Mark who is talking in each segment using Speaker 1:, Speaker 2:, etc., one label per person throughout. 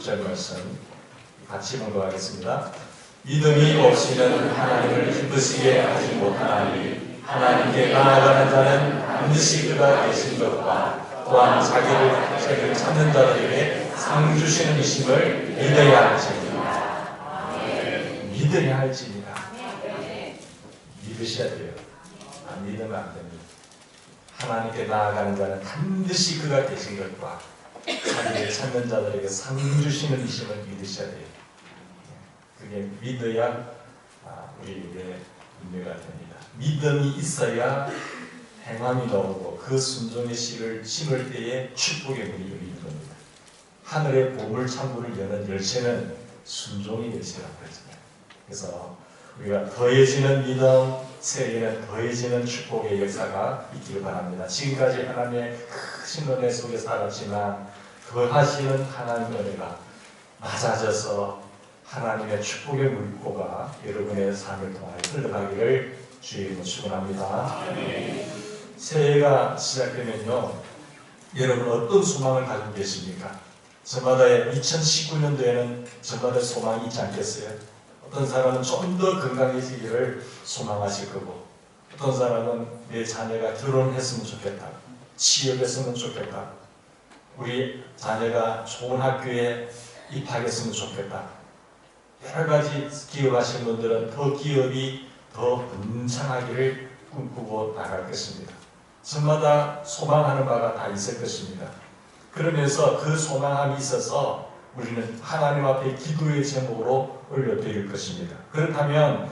Speaker 1: 6절 말씀 같이 봉독하겠습니다. 믿음이 없이는 하나님을 기쁘시게 하지 못하나니 하나님께 나아가는 자는 반드시 그가 계신 것과 또한 자기를 찾는 자들에게 상 주시는 이심을 믿어야 할지니라. 믿어야 할지니라. 믿으셔야 돼요. 안 믿으면 안 됩니다. 하나님께 나아가는 자는 반드시 그가 계신 것과 자기를 찾는 자들에게 상 주시는 이심을 믿으셔야 돼요. 그게 믿어야 우리에게 은혜가 됩니다. 믿음이 있어야 행함이 나오고 그 순종의 씨를 심을 때에 축복의 문이 열리는 겁니다. 하늘의 보물 창고를 여는 열쇠는 순종의 열쇠라고 했잖아요. 그래서 우리가 더해지는 믿음, 새해에는 더해지는 축복의 역사가 있기를 바랍니다. 지금까지 하나님의 크신 은혜 속에 살았지만 더하시는 하나님의 은혜가 낮아져서 하나님의 축복의 물고가 여러분의 삶을 통하여 흘러가기를 주님으로 축원합니다. 새해가 시작되면요, 여러분 어떤 소망을 가지고 계십니까? 저마다의 2019년도에는 저마다 소망이 있지 않겠어요? 어떤 사람은 좀 더 건강해지기를 소망하실 거고, 어떤 사람은 내 자녀가 결혼했으면 좋겠다, 취업했으면 좋겠다, 우리 자녀가 좋은 학교에 입학했으면 좋겠다. 여러 가지 기업하시는 분들은 더 기업이 더 번창하기를 꿈꾸고 나갈 것입니다. 저마다 소망하는 바가 다 있을 것입니다. 그러면서 그 소망함이 있어서 우리는 하나님 앞에 기도의 제목으로 올려드릴 것입니다. 그렇다면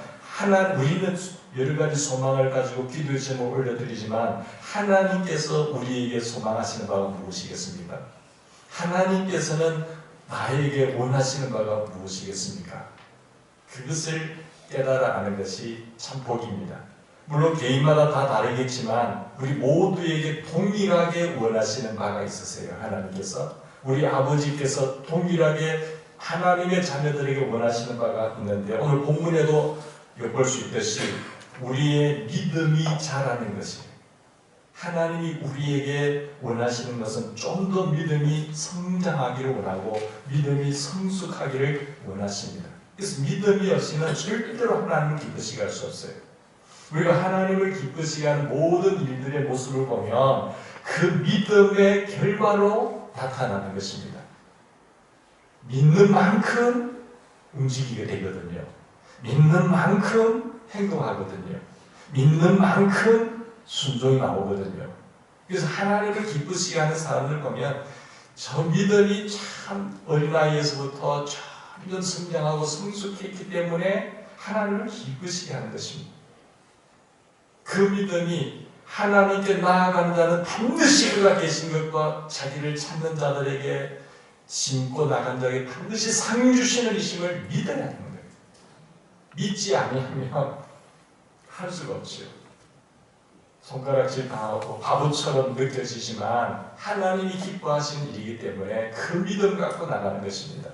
Speaker 1: 우리는 여러 가지 소망을 가지고 기도의 제목을 올려드리지만 하나님께서 우리에게 소망하시는 바가 무엇이겠습니까? 하나님께서는 나에게 원하시는 바가 무엇이겠습니까? 그것을 깨달아 아는 것이 참 복입니다. 물론 개인마다 다 다르겠지만 우리 모두에게 동일하게 원하시는 바가 있으세요. 하나님께서, 우리 아버지께서 동일하게 하나님의 자녀들에게 원하시는 바가 있는데, 오늘 본문에도 엿볼 수 있듯이 우리의 믿음이 자라는 것이, 하나님이 우리에게 원하시는 것은 좀 더 믿음이 성장하기를 원하고 믿음이 성숙하기를 원하십니다. 그래서 믿음이 없이는 절대로 하나님을 기쁘시게 할 수 없어요. 우리가 하나님을 기쁘시게 하는 모든 일들의 모습을 보면 그 믿음의 결과로 나타나는 것입니다. 믿는 만큼 움직이게 되거든요. 믿는 만큼 행동하거든요. 믿는 만큼 순종이 나오거든요. 그래서 하나님을 기쁘시게 하는 사람들 보면 저 믿음이 참 어린아이에서부터 점점 성장하고 성숙했기 때문에 하나님을 기쁘시게 하는 것입니다. 그 믿음이 하나님께 나아가는 자는 반드시 그가 계신 것과 자기를 찾는 자들에게 심고 나간 자에게 반드시 상 주시는 이심을 믿어야 하는 거예요. 믿지 아니하면 할 수가 없죠. 손가락질 당하고 바보처럼 느껴지지만 하나님이 기뻐하시는 일이기 때문에 그 믿음 갖고 나가는 것입니다.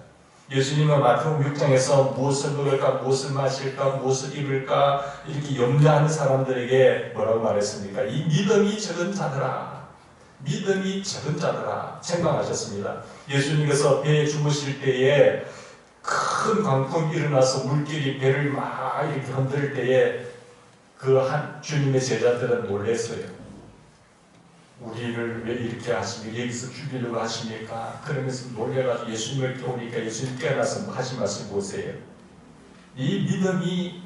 Speaker 1: 예수님은 마태복음 6장에서 무엇을 먹을까, 무엇을 마실까, 무엇을 입을까 이렇게 염려하는 사람들에게 뭐라고 말했습니까? 이 믿음이 적은 자들아, 믿음이 적은 자들아 책망하셨습니다. 예수님께서 배에 주무실 때에 큰 광풍이 일어나서 물길이 배를 막 이렇게 흔들 때에 그 한 주님의 제자들은 놀랐어요. 우리를 왜 이렇게 하십니까? 여기서 죽이려고 하십니까? 그러면서 놀래가지고 예수님을 깨우니까 예수님 깨어나서 하신 말씀 보세요. 이 믿음이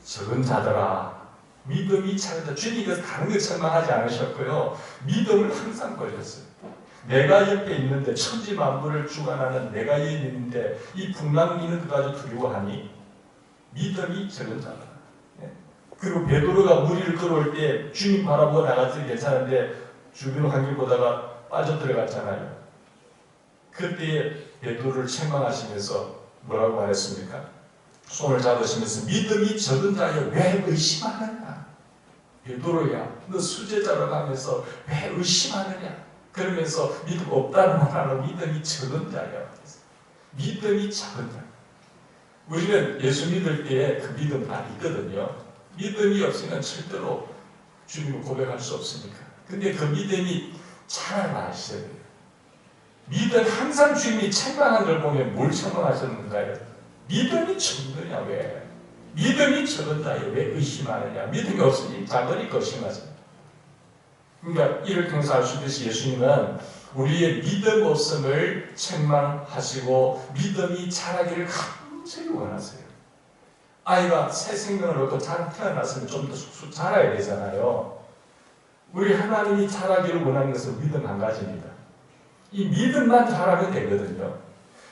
Speaker 1: 적은 자들아, 믿음이 작은 자. 주님께서 다른 것 책망하지 않으셨고요, 믿음을 항상 걸렸어요. 내가 옆에 있는데, 천지 만물을 주관하는 내가 옆에 있는데 이 풍랑이는 그까지 두려워하니 믿음이 적은 자다. 그리고 베드로가 무리를 끌어올 때 주님 바라보고 나갈 때 괜찮은데 주변 환경 보다가 빠져 들어갔잖아요. 그때 베드로를 책망하시면서 뭐라고 말했습니까? 손을 잡으시면서 믿음이 적은 자여 왜 의심하느냐? 베드로야, 너 수제자로 가면서 왜 의심하느냐? 그러면서 믿음 없다는 말 안 하고 믿음이 적은 자여. 믿음이 작은 자. 우리는 예수 믿을 때에 그 믿음 다 있거든요. 믿음이 없이는 절대로 주님을 고백할 수 없으니까. 근데 그 믿음이 자라나셔야 돼요. 믿음, 항상 주님이 책망한 걸 보면 뭘 책망하셨는가요? 믿음이 적으냐 왜? 믿음이 적은다 왜 의심하느냐? 믿음이 없으니 자거리 거심하지. 그러니까 이를 통해서 알 수 있듯이 예수님은 우리의 믿음 없음을 책망하시고 믿음이 자라기를 간절히 원하세요. 아이가 새 생명을 얻고 태어났으면 좀 더 쑥쑥 자라야 되잖아요. 우리 하나님이 자라기를 원하는 것은 믿음 한 가지입니다. 이 믿음만 자라면 되거든요.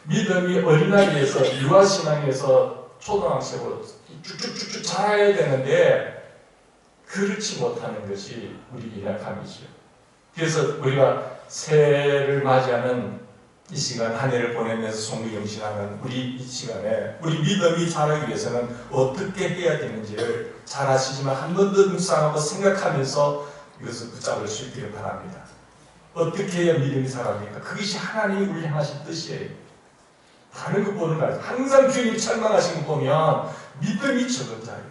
Speaker 1: 믿음이 어린아이에서 유아신앙에서 초등학생으로 쭉쭉쭉쭉 자라야 되는데 그렇지 못하는 것이 우리 연약함이죠. 그래서 우리가 새해를 맞이하는 이 시간, 한 해를 보내면서 송구영신하는 우리 이 시간에 우리 믿음이 자라기 위해서는 어떻게 해야 되는지를 잘 아시지만 한 번 더 묵상하고 생각하면서 이것을 붙잡을 수 있기를 바랍니다. 어떻게 해야 믿음이 자랍니까? 그것이 하나님이 우리 향하신 뜻이에요. 다른 것 보는 거 아니에요. 항상 주님이 책망하신 거 보면 믿음이 적은 자예요.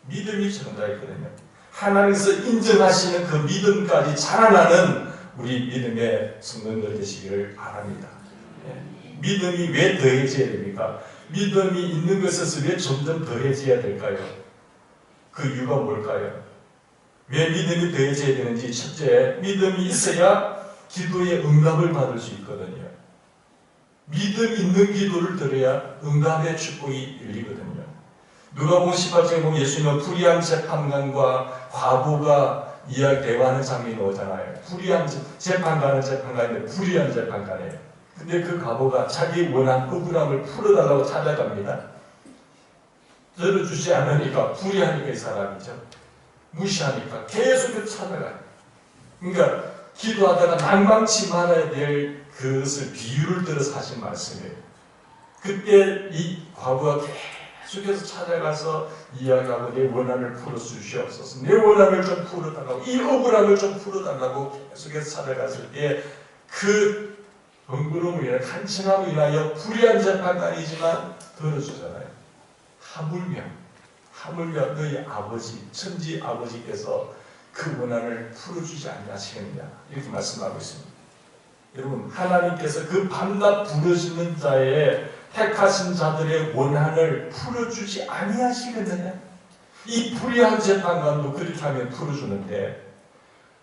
Speaker 1: 믿음이 적은 자이거든요. 하나님께서 인정하시는 그 믿음까지 자라나는 우리 믿음의 성도들 되시기를 바랍니다. 믿음이 왜 더해져야 됩니까? 믿음이 있는 것에서 왜 점점 더해져야 될까요? 그 이유가 뭘까요? 왜 믿음이 더해져야 되는지, 첫째, 믿음이 있어야 기도의 응답을 받을 수 있거든요. 믿음 있는 기도를 드려야 응답의 축복이 열리거든요. 누가복음 18장에 보면 예수님은 불의한 재판관과 과부가 대화하는 장면이 나오잖아요. 불의한 재판관인데 불의한 재판관이에요. 근데 그 과부가 자기 원한 억울함을 풀어달라고 찾아갑니다. 들어주지 않으니까 불의하니까 이 사람이죠. 무시하니까 계속 찾아가요. 그러니까 기도하다가 낭망치 말아야 될 그것을 비유를 들어서 하신 말씀이에요. 그때 이 과부가 계속해서 찾아가서 이야기하고 내 원한을 풀어주시옵소서. 내 원한을 좀 풀어달라고, 이 억울함을 좀 풀어달라고 계속해서 찾아갔을 때 그 번거로움을 인하여 간청함을 인하여 불의한 재판관이지만 들어주잖아요. 하물며 너희 아버지, 천지 아버지께서 그 원한을 풀어주지 아니하시겠느냐 이렇게 말씀하고 있습니다. 여러분, 하나님께서 그 밤낮 부르시는 자의 택하신 자들의 원한을 풀어주지 아니하시겠느냐? 이 불의한 재판관도 그렇게 하면 풀어주는데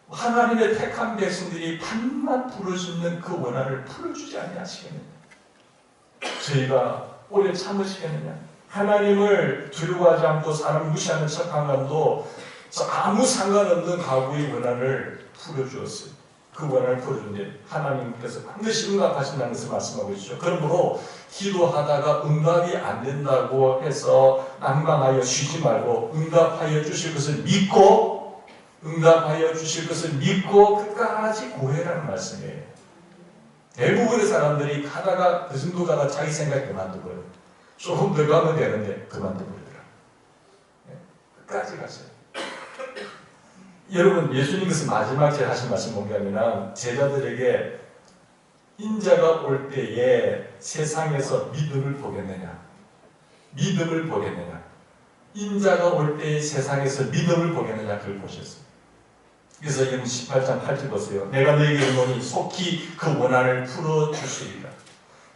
Speaker 1: 하나님의 택한 백성들이 밤낮 부르시는 그 원한을 풀어주지 아니하시겠느냐? 저희가 오래 참으시겠느냐? 하나님을 두려워하지 않고 사람 무시하는 재판관도 아무 상관없는 과부의 원한을 풀어주었어요. 그 원한을 풀어주는데 하나님께서 반드시 응답하신다는 것을 말씀하고 있죠. 그러므로 기도하다가 응답이 안 된다고 해서 낭망하여 쉬지 말고 응답하여 주실 것을 믿고 끝까지 구해라는 말씀이에요. 대부분의 사람들이 가다가 그 정도 가다 자기 생각에 그만둬버려요. 조금 더 가면 되는데 그만둬버리더라. 끝까지 갔어요. 여러분, 예수님께서 마지막에 하신 말씀 뭔가하면 제자들에게 인자가 올 때에 세상에서 믿음을 보겠느냐? 인자가 올 때에 세상에서 믿음을 보겠느냐? 그걸 보셨어요. 그래서 여러분 18장 8절 보세요. 내가 너에게 이르노니 속히 그 원한을 풀어주시리라.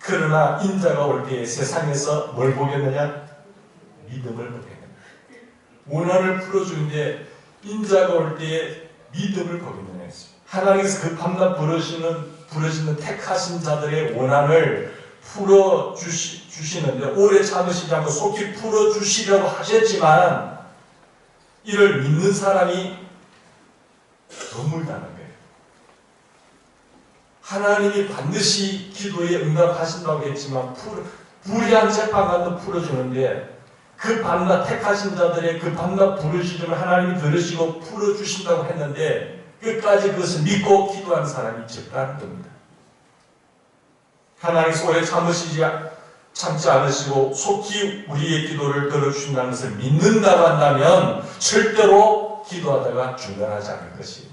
Speaker 1: 그러나 인자가 올 때에 세상에서 뭘 보겠느냐? 믿음을 보겠느냐? 원한을 풀어주는데 인자가 올 때에 믿음을 보겠느냐 했습니다. 하나님께서 그 밤낮 부르시는 택하신 자들의 원한을 풀어주시는데 오래 참으시지 않고 속히 풀어주시려고 하셨지만 이를 믿는 사람이 드물다는 거예요. 하나님이 반드시 기도에 응답하신다고 했지만 불의한 재판관도 풀어주는데 그 밤낮 택하신 자들의 그 밤낮 부르시름을 하나님이 들으시고 풀어주신다고 했는데 끝까지 그것을 믿고 기도하는 사람이 적다는 겁니다. 하나님께서 오래 참지 않으시고 속히 우리의 기도를 들어주신다는 것을 믿는다고 한다면 절대로 기도하다가 중단하지 않을 것이에요.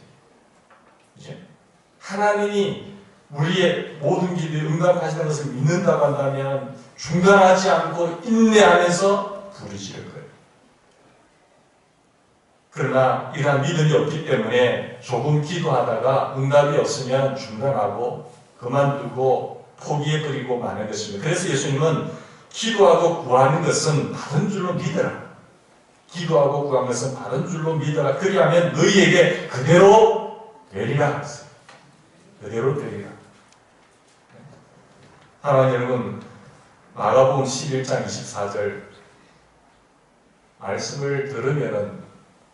Speaker 1: 하나님이 우리의 모든 기도에 응답하시는 것을 믿는다고 한다면 중단하지 않고 인내하면서 부르실 거예요. 그러나 이러한 믿음이 없기 때문에 조금 기도하다가 응답이 없으면 중단하고 그만두고 포기해버리고 마는 것입니다. 그래서 예수님은 기도하고 구하는 것은 받은 줄로 믿어라. 기도하고 구하는 것은 받은 줄로 믿어라. 그리하면 너희에게 그대로 되리라. 그대로 되리라. 사랑하는 여러분, 마가복음 11장 24절 말씀을 들으면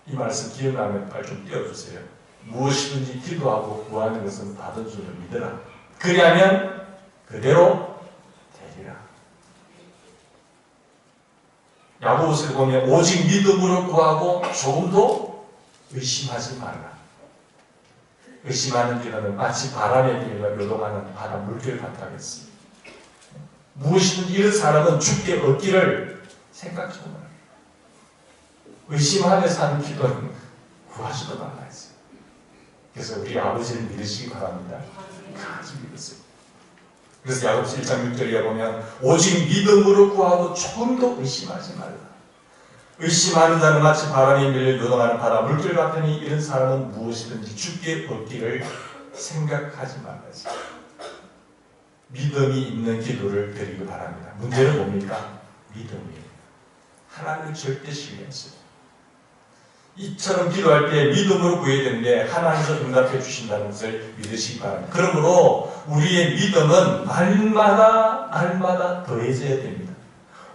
Speaker 1: 이 말씀 기억나면 빨리 좀 띄워주세요. 무엇이든지 기도하고 구하는 것은 받은 줄로 믿어라. 그리하면 그대로 되리라. 야고보서에 보면 오직 믿음으로 구하고 조금도 의심하지 말라. 의심하는 기도는 마치 바람에 빌려 요동하는 바람 물결 같다겠습니다. 무엇이든지 이런 사람은 죽게 얻기를 생각지 말라. 의심하면서 하는 기도는 구하지도 말라 했어요. 그래서 우리 아버지를 믿으시기 바랍니다. 같이 믿으세요. 그래서 야고보서 1장 6절에 보면 오직 믿음으로 구하고 조금도 의심하지 말라. 의심하는 자는 마치 바람에 밀려 요동하는 바람 물결 같으니 이런 사람은 무엇이든지 죽게 얻기를 생각하지 말라 했어요. 믿음이 있는 기도를 드리기 바랍니다. 문제는 뭡니까? 믿음이에요. 하나님을 절대 신뢰하세요. 이처럼 기도할 때 믿음으로 구해야 되는데 하나님께서 응답해 주신다는 것을 믿으시기 바랍니다. 그러므로 우리의 믿음은 날마다 더해져야 됩니다.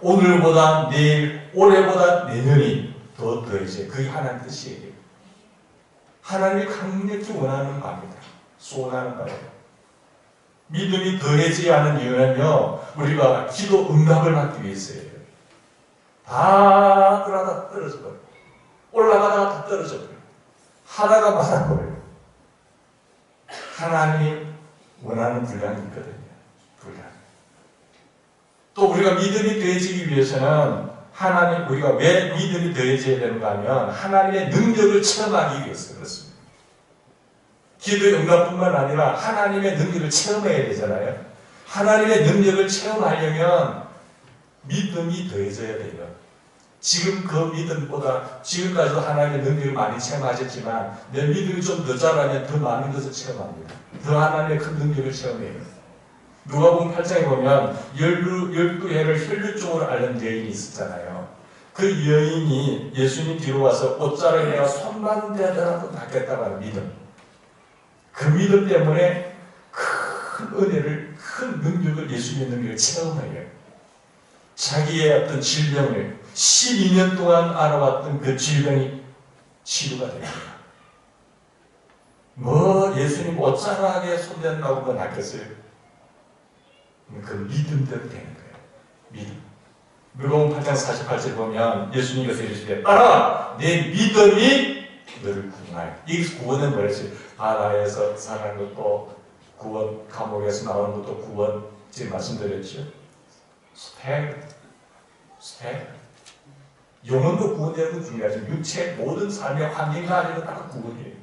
Speaker 1: 오늘보다 내일, 올해보다 내년이 더 더해져요. 그게 하나님 뜻이에요. 하나님이 강력히 원하는 바입니다. 소원하는 바예요. 믿음이 더해지지 않은 이유는요, 우리가 기도 응답을 받기 위해서예요. 다 그러다 떨어져 버려요. 올라가다가 다 떨어져 버려요. 하다가 말아버려요. 하나님이 원하는 분량이 있거든요. 분량. 또 우리가 믿음이 더해지기 위해서는 우리가 왜 믿음이 더해져야 되는가 하면 하나님의 능력을 체험하기 위해서 그렇습니다. 기도의 응답뿐만 아니라 하나님의 능력을 체험해야 되잖아요. 하나님의 능력을 체험하려면 믿음이 더해져야 돼요. 지금 그 믿음보다 지금까지도 하나님의 능력을 많이 체험하셨지만 내 믿음이 좀 더 자라면 더 많은 것을 체험합니다. 더 하나님의 큰 능력을 체험해요. 누가복음 8장에 보면 12해를 혈류증으로 앓는 여인이 있었잖아요. 그 여인이 예수님 뒤로 와서 옷자락에 내가 손만 대더라도 낫겠다고 하는 믿음. 그 믿음 때문에 큰 은혜를, 큰 능력을, 예수님의 능력을 체험해요. 자기의 어떤 질병을 12년 동안 알아왔던 그 질병이 치료가 됩니다. 예수님 옷자락에 손댄다고 뭐 낫겠어요? 그 믿음대로 되는 거예요. 믿음. 누가복음 8장 48절 보면 예수님께서 이르시되 따라 내 믿음이 너를 구원하여. 이 구원은 뭐였어요? 바다에서 살아가는 것도 구원, 감옥에서 나오는 것도 구원. 지금 말씀드렸죠. 스택. 영혼도 구원되는 건 중요하죠. 육체 모든 삶의 환경과 아니면 다 구원이에요.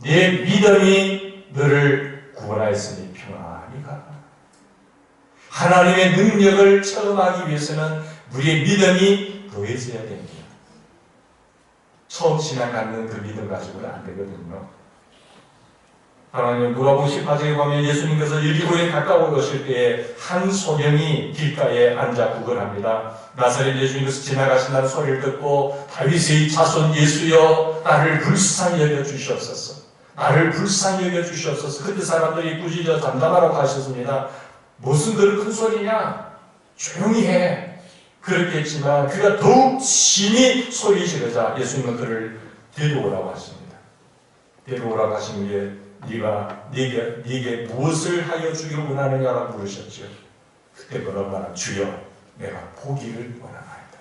Speaker 1: 내 믿음이 너를 구원하였으니 평안히 가라. 하나님의 능력을 체험하기 위해서는 우리의 믿음이 더해져야 됩니다. 처음 신앙 갖는 그 믿음 가지고는 안 되거든요. 하나님 누가복음 18장에 보면 예수님께서 여리고에 가까워 오실 때에 한 소경이 길가에 앉아 구걸합니다. 나사렛 예수님께서 지나가신다는 소리를 듣고 다윗의 자손 예수여 나를 불쌍히 여겨 주시옵소서. 나를 불쌍히 여겨 주시옵소서. 그때 사람들이 꾸짖어 담담하라고 하셨습니다. 무슨 그런 큰 소리냐? 조용히 해. 그렇게 했지만 그가 더욱 심히 소리 지르자 예수님은 그를 데려오라고 하십니다. 데려오라고 하신 게 네게 무엇을 하여 주기를 원하느냐라고 물으셨죠. 그때 뭐라고 말하면 주여 내가 보기를 원하나이다.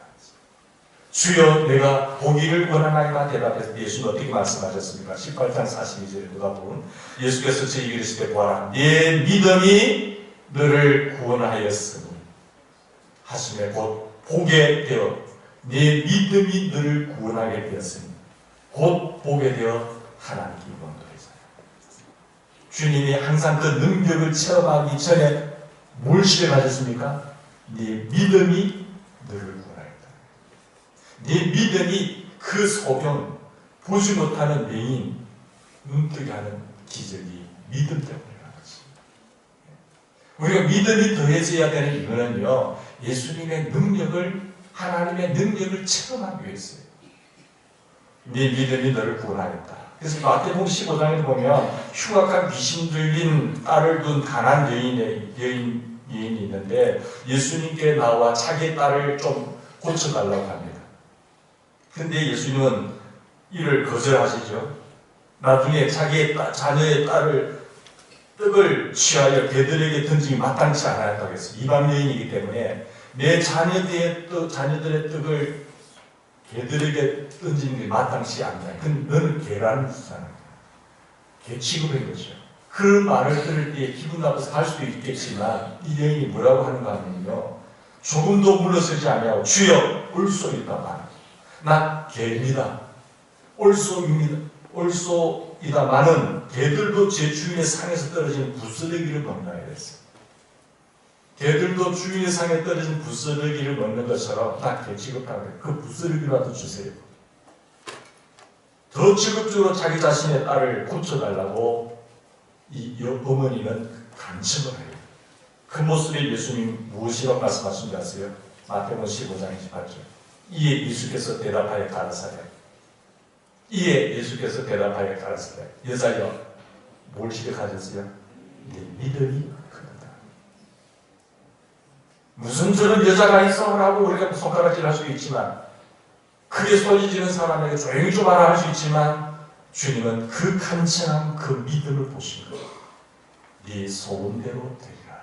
Speaker 1: 주여 내가 보기를 원하나이다 대답해서 예수는 어떻게 말씀하셨습니까? 18장 42절에 누가복음 예수께서 저에게 이르실 때 보아라 네 믿음이 너를 구원하였으니 하심에 곧 보게 되어 네 믿음이 너를 구원하게 되었으니 곧 보게 되어 하나님께 원하였으니 주님이 항상 그 능력을 체험하기 전에 뭘 시험하셨습니까? 네 믿음이 너를 구원하였다. 네 믿음이 그 소경 보지 못하는 맹인 눈뜨게 하는 기적이 믿음 때문이라는 것입니다. 우리가 믿음이 더해져야 되는 이유는요, 예수님의 능력을, 하나님의 능력을 체험하기 위해서요. 네 믿음이 너를 구원하겠다. 그래서 마태복음 15장에 보면 흉악한 귀신 들린 딸을 둔 가난한 여인이 있는데 예수님께 나와 자기의 딸을 좀 고쳐달라고 합니다. 근데 예수님은 이를 거절하시죠. 나중에 자기의 자녀의 딸을 떡을 취하여 개들에게 던지기 마땅치 않았다고 했어요. 이방 여인이기 때문에 내 자녀들의 떡을 개들에게 던지는 게 마땅치 않다. 근데 너는 개라는 짓이잖아. 개 취급한 거죠. 그 말을 들을 때 기분 나빠서 갈 수도 있겠지만 이 여인이 뭐라고 하는가 하면요, 조금도 물러서지 아니하고 주여 올소이다. 나 개입니다. 올소이다마는 개들도 제 주인의 상에서 떨어지는 부스러기를 먹나 이랬어요. 개들도 주인의 상에 떨어진 부스러기를 먹는 것처럼 나 개 취급하고 그래. 그 부스러기라도 주세요. 더 직업적으로 자기 자신의 딸을 고쳐달라고 이 어머니는 간청을 해요. 그 모습에 예수님 무엇이라고 말씀하신 줄 아세요? 마태복음 15장 28절. 이에 예수께서 대답하여 가라사대. 여자여, 뭘 시작하셨어요? 네 믿음이 크다. 무슨 저런 여자가 있어라고 우리가 손가락질 할 수 있지만, 크게 소리지는 사람에게 조용히 좀 하라 할 수 있지만, 주님은 그 간청한 그 믿음을 보신 거예요. 네 소원대로 되리라.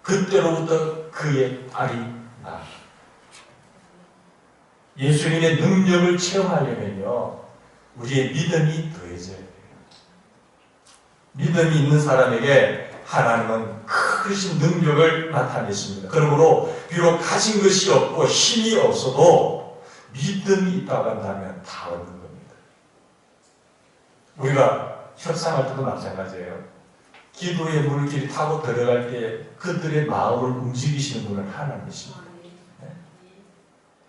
Speaker 1: 그때로부터 그의 딸이 나. 예수님의 능력을 체험하려면요, 우리의 믿음이 더해져야 돼요. 믿음이 있는 사람에게 하나님은 크신 능력을 나타내십니다. 그러므로 비록 가진 것이 없고 힘이 없어도 믿음이 있다고 한다면 다 얻는 겁니다. 우리가 협상할 때도 마찬가지예요. 기도의 물길이 타고 들어갈 때 그들의 마음을 움직이시는 분은 하나님이십니다.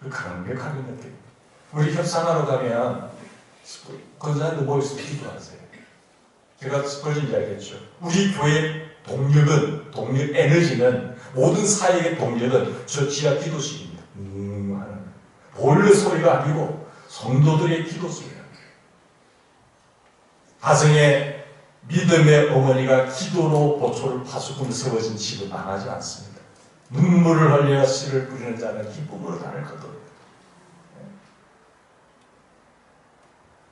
Speaker 1: 그 강력하게 느껴요. 우리 협상하러 가면 권사님들 모여서 기도하세요. 제가 스펄진지 알겠죠. 우리 교회 동력 에너지는, 모든 사역의 동력은 저 지하 기도실입니다. 하는 보일러 소리가 아니고 성도들의 기도 소리입니다. 가정에 믿음의 어머니가 기도로 보초를 파수꾼 세워진 집은 망하지 않습니다. 눈물을 흘려 씨를 뿌리는 자는 기쁨으로 단을 거둬요.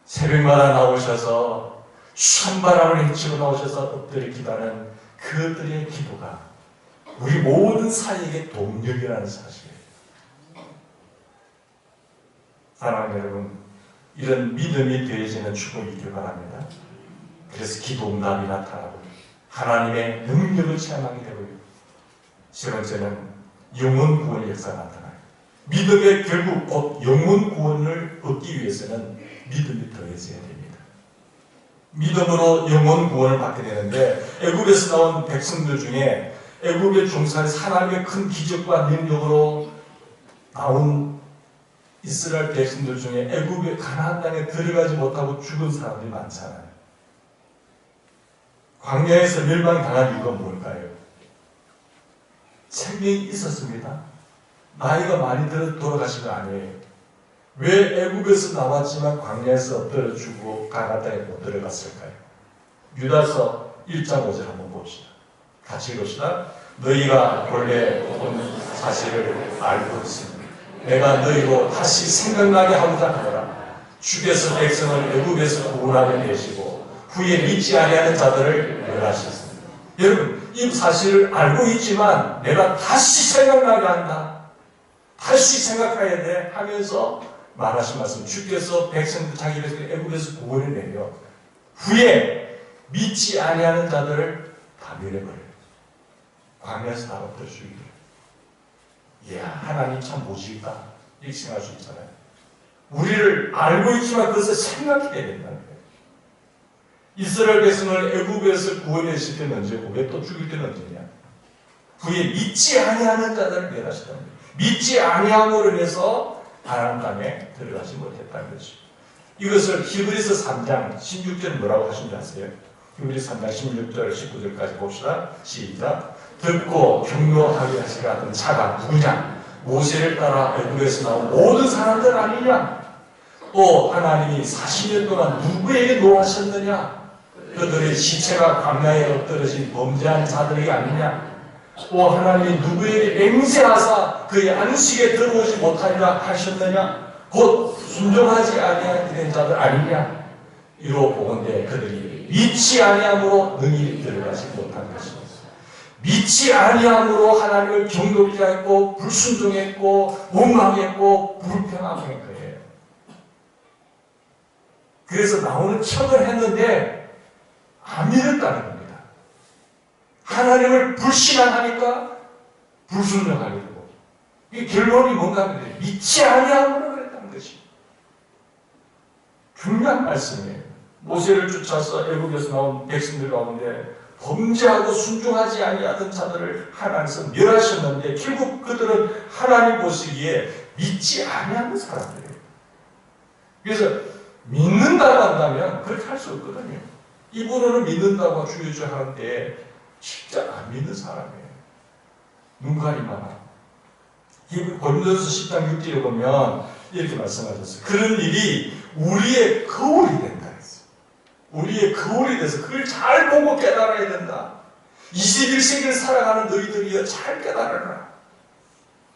Speaker 1: 새벽마다 나오셔서 찬바람을 헤치고 나오셔서 엎드려 기도하는 그들의 기도가 우리 모든 사역의 동력이라는 사실이에요. 사랑하는 여러분, 이런 믿음이 되어지는 축복이 있길 바랍니다. 그래서 기도응답이 나타나고 하나님의 능력을 체험하게 되고요. 세 번째는 영혼 구원의 역사가 나타나요. 믿음의 결국 곧 영혼 구원을 얻기 위해서는 믿음이 더해져야 됩니다. 믿음으로 영혼 구원을 받게 되는데, 애굽에서 나온 백성들 중에 애굽의 종살에서 하나님의 큰 기적과 능력으로 나온 이스라엘 백성들 중에 애굽의 가나안 땅에 들어가지 못하고 죽은 사람들이 많잖아요. 광야에서 멸망당한 이유가 뭘까요? 생명이 있었습니다. 나이가 많이 들어 돌아가신 거 아니에요. 왜 애굽에서 나왔지만 광야에서 엎드려 죽고 가나안 땅에 못 들어갔을까요? 유다서 1장 5절 한번 봅시다. 같이 읽읍시다. 너희가 본래 본 사실을 알고 있습니다. 내가 너희로 다시 생각나게 하고자 하노라. 주께서 백성을 애굽에서 구원하게 되시고 후에 믿지 아니하는 자들을 멸하셨습니다. 여러분, 이 사실을 알고 있지만 내가 다시 생각나게 한다. 다시 생각해야 돼 하면서 말하신 말씀. 주께서 백성들 자기 백성을 애굽에서 구원해 내려 후에 믿지 아니하는 자들을 다 멸해버려요. 광야에서 다 엎드려 죽이게. 이야, 하나님 참 모시겠다. 이렇게 생각할 수 있잖아요. 우리를 알고 있지만 그것을 생각해야 된다는 거예요. 이스라엘 백성을 애굽에서 구원했을 때는 언제고 왜 또 죽일 때는 언제냐? 후에 믿지 아니하는 자들을 멸하시다는 거예요. 믿지 아니함으로 인해서 하나님 땅에 들어가지 못했다는 것이죠. 이것을 히브리서 3장 16절 뭐라고 하신지 아세요? 히브리 3장 16절 19절까지 봅시다. 시작. 듣고 경노하게 하시라 하던 자가 누구냐? 모세를 따라 애굽에서 나온 모든 사람들 아니냐? 또 하나님이 40년 동안 누구에게 노하셨느냐? 그들의 시체가 광야에 엎드러진 범죄한 자들이 아니냐? 또 하나님이 누구에게 맹세하사 그의 안식에 들어오지 못하리라 하셨느냐? 곧 순종하지 아니하게 된 자들 아니냐? 이로 보건대 그들이 믿지 아니함으로 능히 들어가지 못한 것입니다. 믿지 아니함으로 하나님을 경노하지 않고 불순종했고 원망했고 불평하고 한 거예요. 그래서 나오는 척을 했는데 안 믿었다는 겁니다. 하나님을 불신앙하니까 불순종하게 되고 이 결론이 뭔가 하면 믿지 아니함으로 그랬다는 것이 중요한 말씀이에요. 모세를 쫓아서 애국에서 나온 백성들 가운데 범죄하고 순종하지 아니하던 자들을 하나님께서 멸하셨는데 결국 그들은 하나님 보시기에 믿지 아니하는 사람들이에요. 그래서 믿는다고 한다면 그렇게 할 수 없거든요. 입으로는 믿는다고 주여주 하는데 진짜 안 믿는 사람이에요. 눈가리만 하고. 고린도전서 10장 6절에 보면 이렇게 말씀하셨어요. 그런 일이 우리의 거울이 된다 했어요. 우리의 거울이 돼서 그걸 잘 보고 깨달아야 된다. 21세기를 살아가는 너희들이여 잘 깨달아라.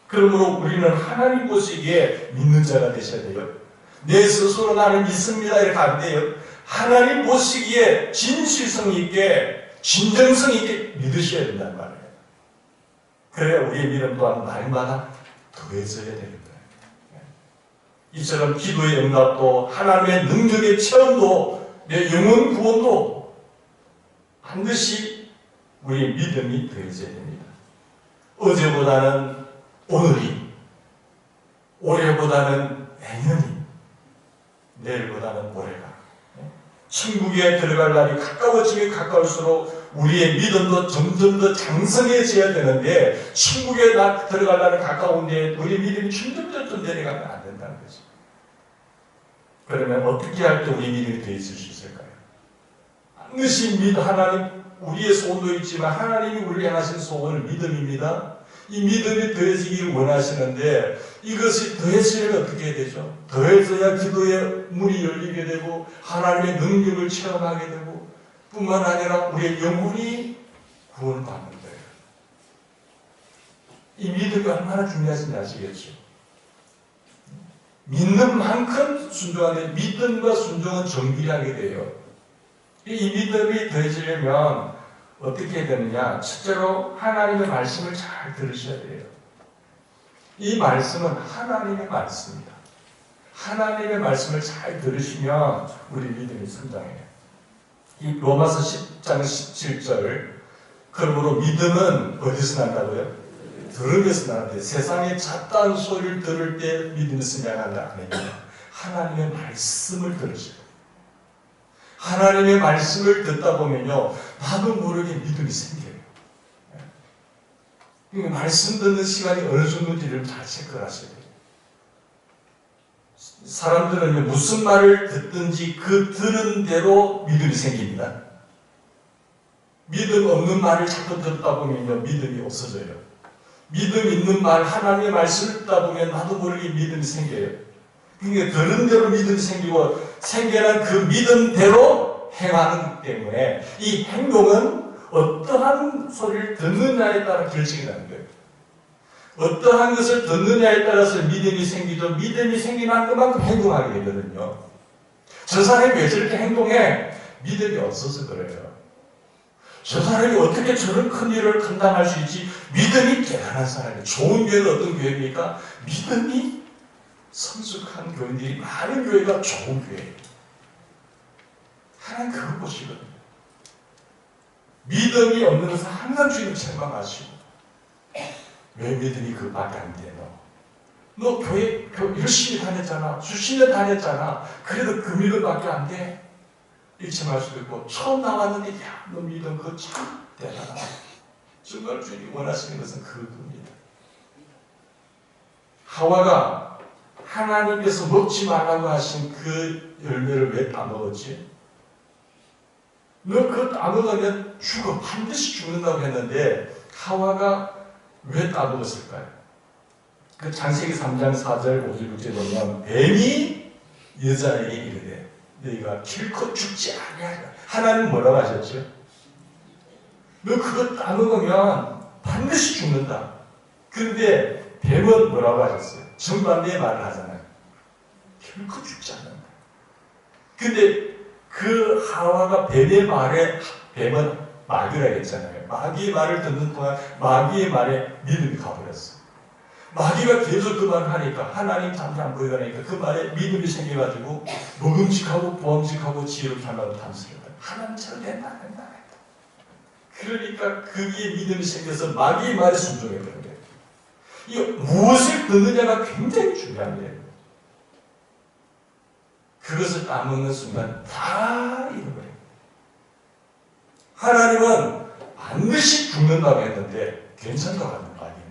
Speaker 1: 그러므로 우리는 하나님 보시기에 믿는 자가 되셔야 돼요. 내 스스로 나는 믿습니다 이렇게 안 돼요. 하나님 보시기에 진실성 있게 진정성 있게 믿으셔야 된단 말이에요. 그래야 우리의 믿음 또한 날마다 더해져야 되는 거예요. 이처럼 기도의 응답도 하나님의 능력의 체험도 내 영혼 구원도 반드시 우리의 믿음이 더해져야 됩니다. 어제보다는 오늘이, 올해보다는 내년이, 내일보다는 모레가. 천국에 들어갈 날이 가까워지면 가까울수록 우리의 믿음도 점점 더 장성해져야 되는데 천국에 들어갈 날이 가까운데 우리의 믿음이 점점 내려가면 안 된다는 거죠. 그러면 어떻게 할 때 우리 믿음이 더해질 수 있을까요? 반드시 하나님 우리의 소원도 있지만 하나님이 우리를 향하신 소원은 믿음입니다. 이 믿음이 더해지기를 원하시는데 이것이 더해지려면 어떻게 해야 되죠? 더해져야 기도의 문이 열리게 되고 하나님의 능력을 체험하게 되고 뿐만 아니라 우리의 영혼이 구원받는 거예요. 이 믿음이 얼마나 중요하신지 아시겠죠? 믿는 만큼 순종하는데 믿음과 순종은 정비하게 돼요. 이 믿음이 더해지려면 어떻게 해야 되느냐? 첫째로 하나님의 말씀을 잘 들으셔야 돼요. 이 말씀은 하나님의 말씀입니다. 하나님의 말씀을 잘 들으시면 우리 믿음이 성장해요. 이 로마서 10장 17절 그러므로 믿음은 어디서 난다고요? 들음에서 나는데 세상의 잡다한 소리를 들을 때 믿음이 성장한다 아닙니다. 하나님의 말씀을 들으셔야 돼요. 하나님의 말씀을 듣다 보면요 나도 모르게 믿음이 생겨요. 말씀 듣는 시간이 어느 정도인지를 잘 체크를 하셔야 돼요. 사람들은 무슨 말을 듣든지 그 들은 대로 믿음이 생깁니다. 믿음 없는 말을 자꾸 듣다 보면요 믿음이 없어져요. 믿음 있는 말 하나님의 말씀을 듣다 보면 나도 모르게 믿음이 생겨요. 그러니까 들은 대로 믿음이 생기고 생겨난 그 믿음대로 행하는 때문에 이 행동은 어떠한 소리를 듣느냐에 따라 결정이 나는 거예요. 어떠한 것을 듣느냐에 따라서 믿음이 생기죠. 믿음이 생기면 그만큼 행동하게 되거든요. 저 사람이 왜 저렇게 행동해? 믿음이 없어서 그래요. 저 사람이 어떻게 저런 큰 일을 감당할 수 있지? 믿음이 대단한 사람이에요. 좋은 교회는 어떤 교회입니까? 믿음이 성숙한 교인들이 많은 교회가 좋은 교회예요. 하나님 그걸 보시거든요. 믿음이 없는 것은 항상 주님 책망하시고 왜 믿음이 그밖에 안 돼? 너 교회 열심히 다녔잖아. 수십 년 다녔잖아. 그래도 그 믿음밖에 안 돼? 일침할 수도 있고 처음 나왔는데 야, 너 믿음 그거 참 대단하다. 정말 주님이 원하시는 것은 그겁니다. 하와가 하나님께서 먹지 말라고 하신 그 열매를 왜 따먹었지? 너 그거 따먹으면 죽어. 반드시 죽는다고 했는데 하와가 왜 따먹었을까요? 그 창세기 3장 4절 5절 6절 보면 뱀이 여자에게 이르되 너희가 결코 죽지 아니하리라. 하나님 뭐라고 하셨죠? 너 그거 따먹으면 반드시 죽는다. 그런데 뱀은 뭐라고 하셨어요? 정반대의 말을 하잖아요. 결코 죽지 않는다. 근데 그 하와가 뱀의 말에, 뱀은 마귀라 했잖아요. 마귀의 말을 듣는 동안 마귀의 말에 믿음이 가버렸어요. 마귀가 계속 그 말을 하니까 하나님 잠시 안 보이고 하니까 그 말에 믿음이 생겨가지고 먹음직하고 보험직하고 지혜롭게 하려고 탐스럽다. 하나님처럼 된다. 그러니까 거기에 믿음이 생겨서 마귀의 말에 순종해버린 거예요. 이 무엇을 듣느냐가 굉장히 중요한 거예요. 그것을 따먹는 순간 다 잃어버려요. 하나님은 반드시 죽는다고 했는데 괜찮다고 하는 거 아니에요.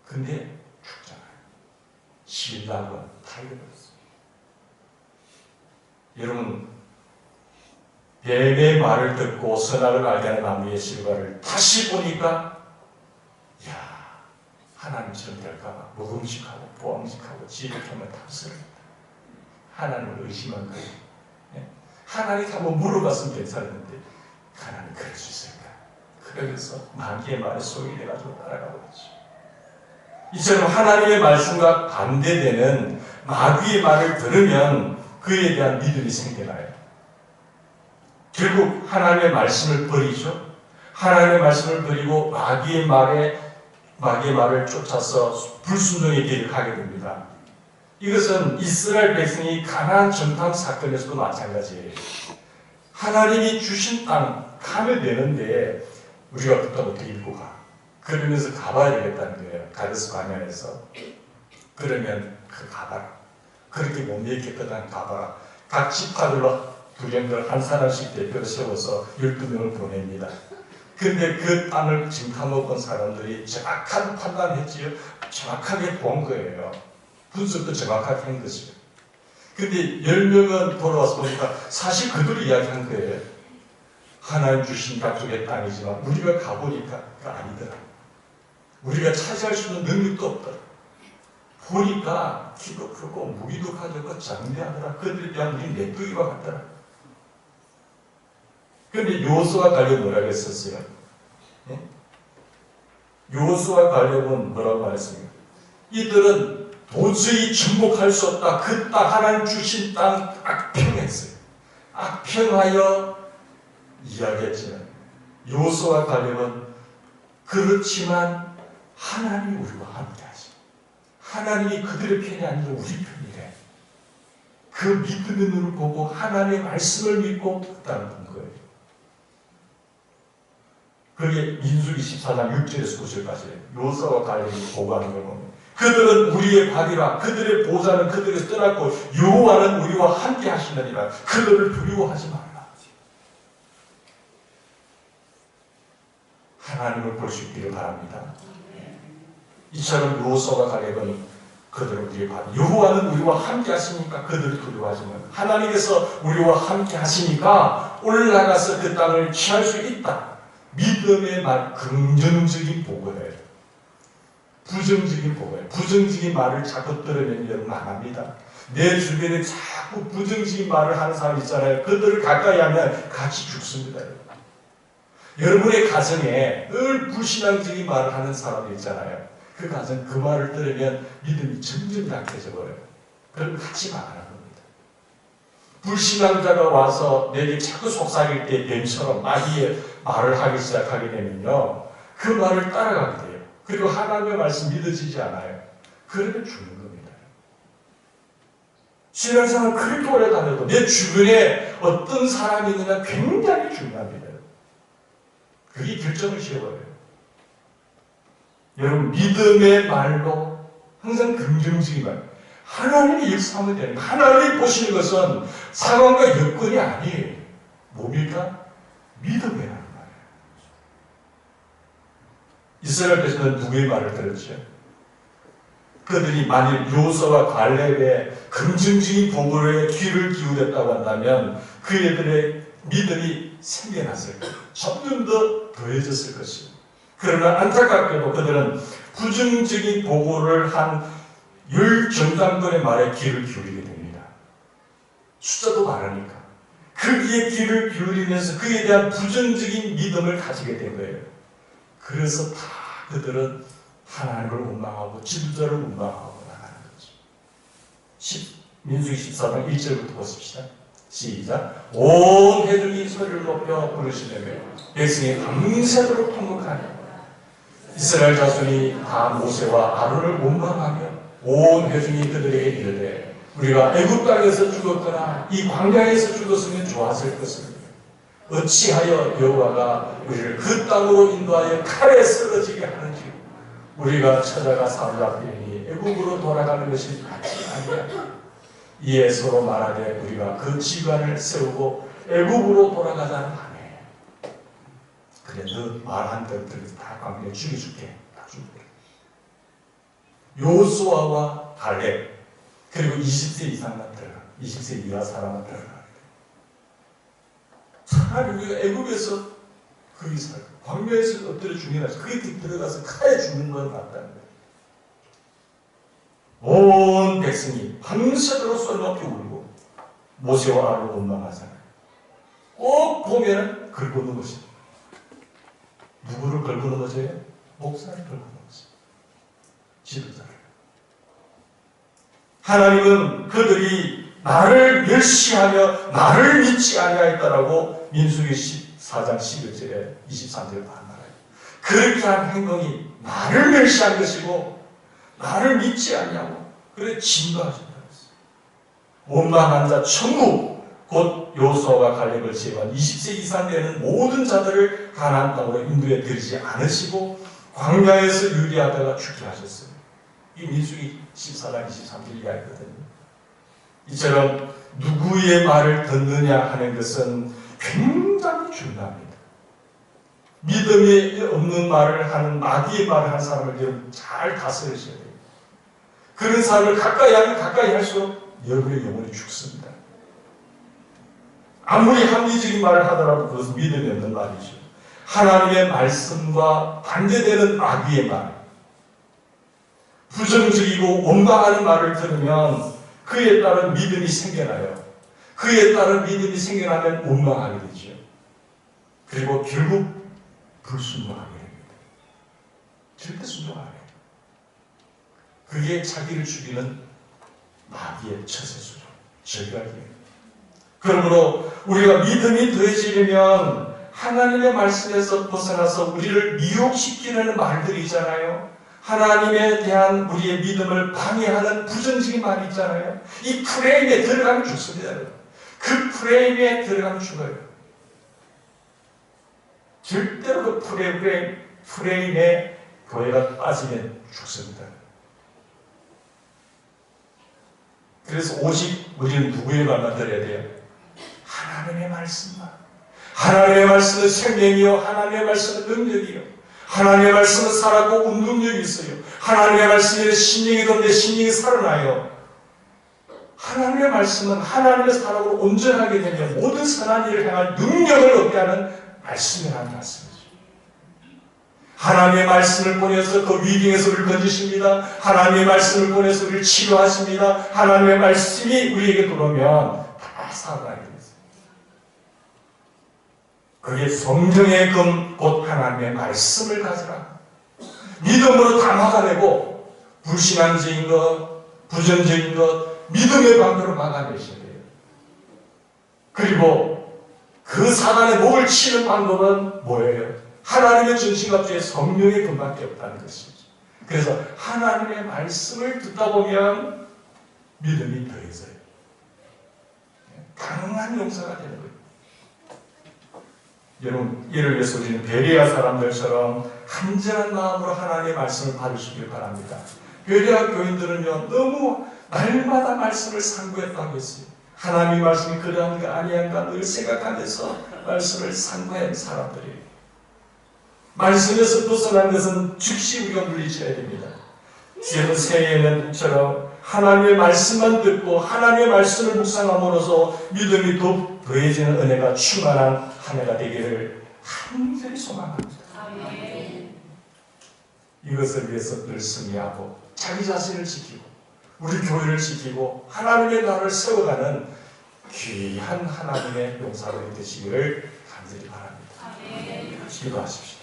Speaker 1: 근데 죽잖아요. 신랑은 다 잃어버렸어요. 여러분, 뱀의 말을 듣고 선악을 알게 하는 나무의 실과를 다시 보니까 이야, 하나님처럼 될까봐 먹음직하고 보암직하고 지혜롭게만 탐스럽다. 하나님을 의심한 거예요. 하나님 한번 물어봤으면 괜찮은데 하나님 그럴 수 있을까? 그러면서 마귀의 말에 속이 돼가지고 따라가고 있죠. 이처럼 하나님의 말씀과 반대되는 마귀의 말을 들으면 그에 대한 믿음이 생겨나요. 결국 하나님의 말씀을 버리죠. 하나님의 말씀을 버리고 마귀의 말을 쫓아서 불순종의 길을 가게 됩니다. 이것은 이스라엘 백성이 가나안 정탐 사건에서도 마찬가지예요. 하나님이 주신 땅 가면 되는데 우리가 그때부터 읽고 가. 그러면서 가봐야 되겠다는 거예요. 가데스 바네아에서. 그러면 가봐라. 그렇게 못 믿겠거든 가봐라. 각 지파별로 두령들 한 사람씩 대표를 세워서 12명을 보냅니다. 근데 그 땅을 정탐해본 사람들이 정확한 판단을 했지요. 정확하게 본 거예요. 분석도 정확하게 한 것이죠. 근데 10명은 돌아와서 보니까 사실 그들이 이야기한 거예요. 하나님 주신 약속의 땅이지만 우리가 가보니까 아니더라. 우리가 차지할 수 있는 능력도 없더라. 보니까 키도 크고 무기도 가졌고 장대하더라. 그들에 대한 우리 메뚜기와 같더라. 그런데 여호수아 갈렙 뭐라고 했었어요? 여호수아 갈렙은 뭐라고 말했습니까? 이들은 도저히 정복할 수 없다. 그 땅, 하나님 주신 땅 악평했어요. 악평하여 이야기했지만 여호수아 갈렙은 그렇지만 하나님이 우리와 함께 하시. 하나님이 그들의 편이 아니라 우리 편이래. 그 믿음의 눈을 보고 하나님의 말씀을 믿고 그 땅을 본 거예요. 그게 민수기 14장 6절에서 9절까지 여호수아와 갈렙이 보고하는 걸 보면 그들은 우리의 밥이라 그들의 보좌는 그들에서 떠났고 여호와는 우리와 함께 하시느니라. 그들을 두려워하지 말라. 하나님을 볼 수 있기를 바랍니다. 이처럼 여호수아와 갈렙은 그들은 우리의 밥, 여호와는 우리와 함께 하시니까 그들을 두려워하지 말라. 하나님께서 우리와 함께 하시니까 올라가서 그 땅을 취할 수 있다. 믿음의 말, 긍정적인 보고예요. 부정적인 보고예요. 부정적인 말을 자꾸 들으면 여러분 망합니다. 내 주변에 자꾸 부정적인 말을 하는 사람 있잖아요. 그들을 가까이 하면 같이 죽습니다. 여러분의 가정에 늘 불신앙적인 말을 하는 사람이 있잖아요. 그 가정, 그 말을 들으면 믿음이 점점 약해져 버려요. 그럼 같이 망하는 겁니다. 불신앙자가 와서 내게 자꾸 속삭일 때 뱀처럼 마귀의 말을 하기 시작하게 되면요. 그 말을 따라가게 돼요. 그리고 하나님의 말씀 믿어지지 않아요. 그러면 죽는 겁니다. 신앙생활 그렇게 오래 다녀도 내 주변에 어떤 사람이 있느냐 굉장히 중요합니다. 그게 결정을 지어버려요. 여러분 믿음의 말로 항상 긍정적인 말. 하나님이 역사하면 되는 거예요. 하나님이 보시는 것은 상황과 여건이 아니에요. 뭡니까? 믿음이라는 말이에요. 이스라엘 백성은 누구의 말을 들었죠? 그들이 만일 여호수아와 갈렙의 긍정적인 보고에 귀를 기울였다고 한다면 그 애들의 믿음이 생겨났을 거예요. 점점 더 더해졌을 것이에요. 그러나 안타깝게도 그들은 부정적인 보고를 한 10정당들의 말에 귀를 기울이게 됩니다. 숫자도 많으니까. 거기에 귀를 기울이면서 그에 대한 부정적인 믿음을 가지게 된 거예요. 그래서 다 그들은 하나님을 원망하고 지도자를 원망하고 나가는 거죠. 민수기 14장 1절부터 보십시다. 시작. 온 회중이 소리를 높여 부르시려며 백성이 밤새도록 통곡하니 이스라엘 자손이 다 모세와 아론을 원망하며 온 회중이 그들에게 이르되 우리가 애굽 땅에서 죽었거나 이 광야에서 죽었으면 좋았을 것을 어찌하여 여호와가 우리를 그 땅으로 인도하여 칼에 쓰러지게 하는지 우리가 찾아가 사로잡히니 애굽으로 돌아가는 것이 낫지 아니냐. 이에 서로 말하되 우리가 그 지관을 세우고 애굽으로 돌아가자는 하네. 그래 너 말한 것들 다 광야에 죽여줄게. 다 죽여줄게. 요수아와 갈렙 그리고 20세 이상만 들어가. 20세 이하 사람만 들어가. 차라리 우리가 애굽에서 거기 살고 광야에서 엎드려 죽이나 거기 들어가서 칼에 죽는 건 낫다는 거예요. 온 백성이 밤새도록 소리 높이 울고 모세와 아론을 원망하잖아요. 꼭 보면 긁어놓은 것입니다. 누구를 긁어놓은 것이에요? 목사를 긁어놓은 것입니다. 지도자를. 하나님은 그들이 나를 멸시하며 나를 믿지 아니하였다라고 민수기 14장 11절에 23절에 반말해요. 그렇게 한 행동이 나를 멸시한 것이고 나를 믿지 않냐고 그래 진노하신다고 했어요. 원망한 자 전부 곧 요수아와 갈렙을 제외한 20세 이상 되는 모든 자들을 가나안 땅으로 인도해 드리지 않으시고 광야에서 유리하다가 죽게 하셨어요. 이 민수기 14장 23절 이야기거든요. 이처럼 누구의 말을 듣느냐 하는 것은 굉장히 중요합니다. 믿음이 없는 말을 하는 마귀의 말을 하는 사람을 여러분 잘 다스리셔야 돼요. 그런 사람을 가까이 하면 가까이 할수록 여러분의 영혼이 죽습니다. 아무리 합리적인 말을 하더라도 그것은 믿음이 없는 말이죠. 하나님의 말씀과 반대되는 마귀의 말, 부정적이고 원망하는 말을 들으면 그에 따른 믿음이 생겨나요. 그에 따른 믿음이 생겨나면 원망하게 되죠. 그리고 결국 불순종하게 됩니다. 절대 순종 안 해요. 그게 자기를 죽이는 마귀의 처세수죠. 절각이에요. 그러므로 우리가 믿음이 더해지려면 하나님의 말씀에서 벗어나서 우리를 미혹시키는 말들이 있잖아요. 하나님에 대한 우리의 믿음을 방해하는 부정적인 말이 있잖아요. 이 프레임에 들어가면 죽습니다. 그 프레임에 들어가면 죽어요. 절대로 그 프레임에 교회가 빠지면 죽습니다. 그래서 오직 우리는 누구의 말만 들어야 돼요? 하나님의 말씀만. 하나님의 말씀은 생명이요, 하나님의 말씀은 능력이요, 하나님의 말씀은 살았고 운동력이 있어요. 하나님의 말씀이 심령이 던데 심령이 살아나요. 하나님의 말씀은 하나님의 사랑으로 온전하게 되면 모든 선한 일을 행할 능력을 얻게 하는 말씀이라는 말씀이죠. 하나님의 말씀을 보내서 그 위기에서 우리를 건지십니다. 하나님의 말씀을 보내서 우리를 치료하십니다. 하나님의 말씀이 우리에게 들어오면 다 살아나게 됩니다. 그게 성령의 금, 곧 하나님의 말씀을 가져라. 믿음으로 다 막아내고 불신앙적인 것, 부정적인 것, 믿음의 방도로 막아내셔야 돼요. 그리고 그 사단의 목을 치는 방법은 뭐예요? 하나님의 전신갑주에 성령의 금밖에 없다는 것이죠. 그래서 하나님의 말씀을 듣다 보면 믿음이 더해져요. 강한 용사가 되는 거예요. 여러분, 이를 위해서 우리는 베레아 사람들처럼 간절한 마음으로 하나님의 말씀을 받으시길 바랍니다. 베레아 교인들은요, 너무 날마다 말씀을 상고했다고 했어요. 하나님의 말씀이 그러한가 아니한가 늘 생각하면서 말씀을 상고한 사람들이에요. 말씀에서 벗어난 것은 즉시 우리가 물리쳐야 됩니다. 여러분, 새해에는처럼 하나님의 말씀만 듣고 하나님의 말씀을 묵상함으로써 믿음이 더욱 더해지는 은혜가 충만한 한 해가 되기를 간절히 소망합니다. 이것을 위해서 늘 승리하고 자기 자신을 지키고 우리 교회를 지키고 하나님의 나라를 세워가는 귀한 하나님의 용사들이 되시기를 간절히 바랍니다. 기도하십시오.